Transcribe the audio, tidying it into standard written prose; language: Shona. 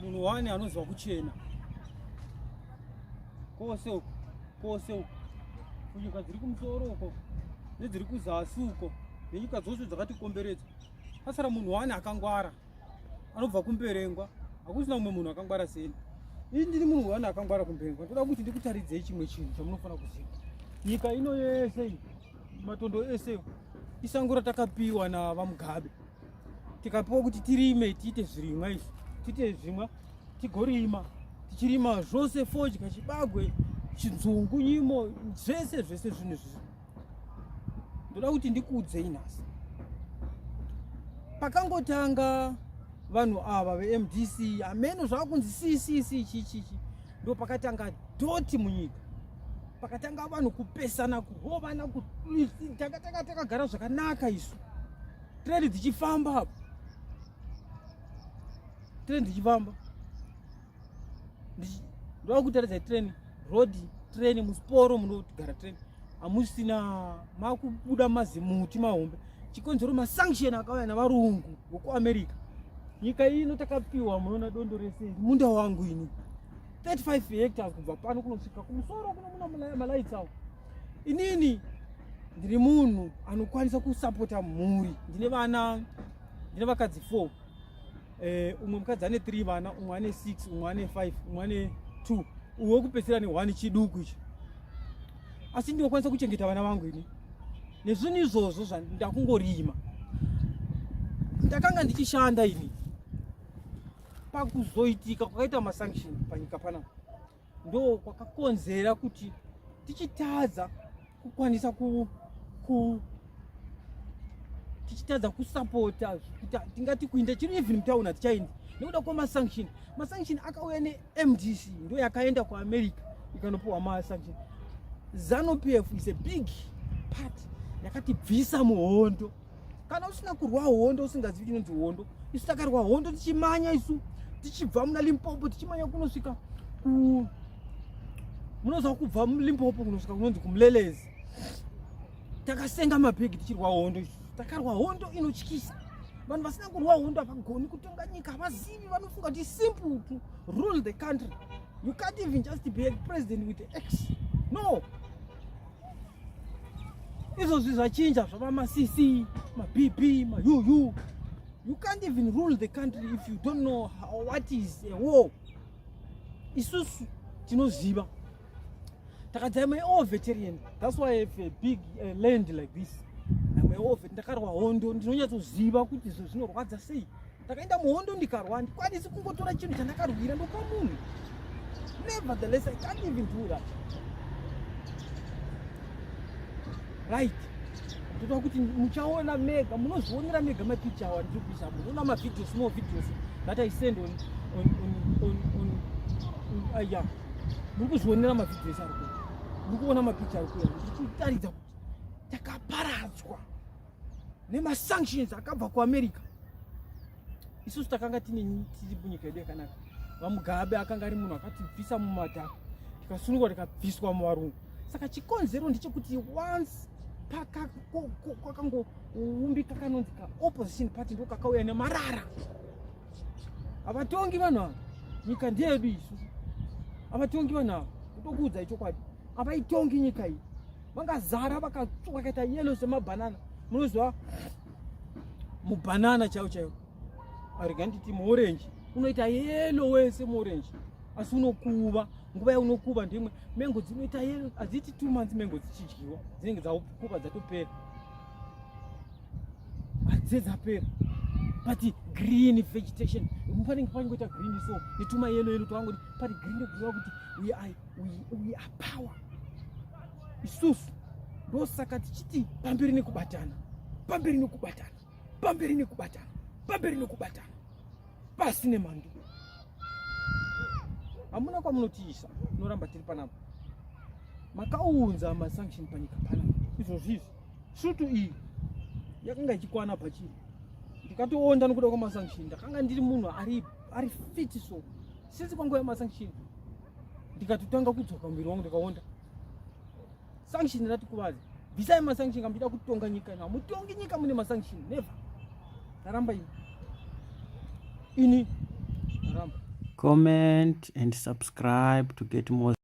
munhu wani anozwa kuchena kose kunyika dziri kumusoro uko nedziri kuzasi uko nenyika dzose dzakatikomberedza pasara munhu wani akangwara anobva kumberengwa. Hakusina mumwe munhu akangwara seni. Ini ndiri munhu wani akangwara kumberengwa. Ndoda kuti ndikutaridzei chimwe chinhu chamunofanira kuziva. Nyika ino yese matondo ese isango ratakapiwa navamugabe, tikapiwa kuti tirime tiite zvirimwa izvi, tiite zvimwa tigorima, tichirima zvose fodya, chibagwe, chinzungu, nyimo, zvese zvinhu izvi. Ndoda kuti ndikuudzei nhasi. Pakangotanga vanhu ava veMDC ameno zvakunzi CCC ndo pakatanga doti munyika. Pakatanga vanhu kupesana, kurovana, takagara zvakanaka isu. Treni dzichifamba. Ndoda kutaridza treni, road, treni musporo munogara treni. Hamusina makubuda mazimuti mahombe. Chikonzero masanction akauya navarungu vekuAmerica. Nyika ino takapiwa munoona dondo rese munda wangu ini 35 hectares kubva pano kunosvika kumusoro kuno muna malaits awo. Inini ndiri munhu anokwanisa kusapota mhuri. Ndine vana, ndine vakadzi 4. Umwe mukadzi ane 3 vana, umwe ane 6, umwe ane 5, umwe ane 2, uwe kupedzisira ne 1 chiduku ichi. Asi ndinokwanisa kuchengeta vana vangu ini. Nezvinhu izvozvo zvandakungorima. Ndakanga ndichishanda ini. Pakuzoitika kwakaita masanction panyika panapa ndo kwakakonzera kuti tichitadza kukwanisa tichitadza kusapota kuti tingati kuinda chiri even town atichaindi nekuda kwamasanction. Masanction akauya neMDC ndo yakaenda kuAmerica ikanopiwa masanction. ZANU-PF is a big part yakatibvisa muhondo. Kana usina kurwa hondo usingazivi chinonzi hondo, isu takarwa hondo tichimanya isu tichibva muna Limpopo tichimanya kunosvika munozwa kubva muLimpopo kunosvika kunonzi kuMulelezi. Takasenga mabhegi tichirwa hondo isu. Takarwa hondo inotyisa. Vanhu vasina kurwa hondo havagoni kutonga nyika, havazivi, vanofunga kuti simple to rule the country. You can't even just be a president with the X. No. Izvo zvachinja zvava ma-CC, ma-BP, ma-UU. You can't even rule the country if you don't know what is a war. Isusu tinoziva. Takadzai my all veteran. That's why I have a big land like this. I'm a all veteran. Ndakarwa hondo ndinonyatsoziva kuti izvo zvinorwadza sei. Takaenda muhondo ndikarwa ndikwanisi kungotora chinhu chandakarwira ndopa munhu. Nevertheless, I can't even do that. Right. Ndoda kuti muchaona mega, munozvionera mega mapicture awa ndikuisa. Munoona mavideos, small videos that I send on yeah. Mukuzvionera mavideos ari kuya. Mukuona mapicture ari kuya. Ndikutaridza kuti takaparadzwa nemasanctions akabva kuAmerica. Isusu takanga tiri munyika yedu yakanaka. Vamugabe akanga ari munhu akatibvisa mumadhaka. Tikasunungwa tikabviswa muvarungu. Saka chikonzero ndechekuti once kwakangoumbika kanonzi ka-opposition party ndo kakauya nemarara. Havatongi vanhu ava. Nyika ndeyedu isu. Havatongi vanhu ava. Kutokuudza ichokwadi. Havaitongi nyika iyi. Vangazara vakaita yellow semabhanana. Munozwa mubanana chaiwo. Arega nditi muorange. Unoita yellow wese muorange. Asi unokuva. Nguva yaunokuva ndimwe mengo dzinoita yellow. Hadziti 2 months mengo dzichidyiwa. Dzinenge dzakuva dzatopera. Hadzapera. But green vegetation. Mufanenge pangoita green so netuma yellow twangoti pari green ndekuziva kuti we are power. Isusu ndosaka tichiti pamberi nekubatana. Pamberi nekubatana. Pamberi nekubatana. Pamberi nekubatana. Pasine mando. Hamuna kwamunotiisa, tinoramba tiri panapa. Makaunza masanction panyika panapa. Izvo zvizvi. Shutu iyi yakanga ichikwana pachiri. Ndikatoonda nokuda kwamasanction. Ndakanga ndiri munhu ari fit so. Since kwanguva yamasanction. Ndikatotanga kudzoka muviri wangu ndikaonda. Sanction ratikuvazi. Bvisai masanction ndida kutonga nyika ina. Mutongi nyika mune masanction. Never. Ndaramba ini. ini ramba comment and subscribe to get more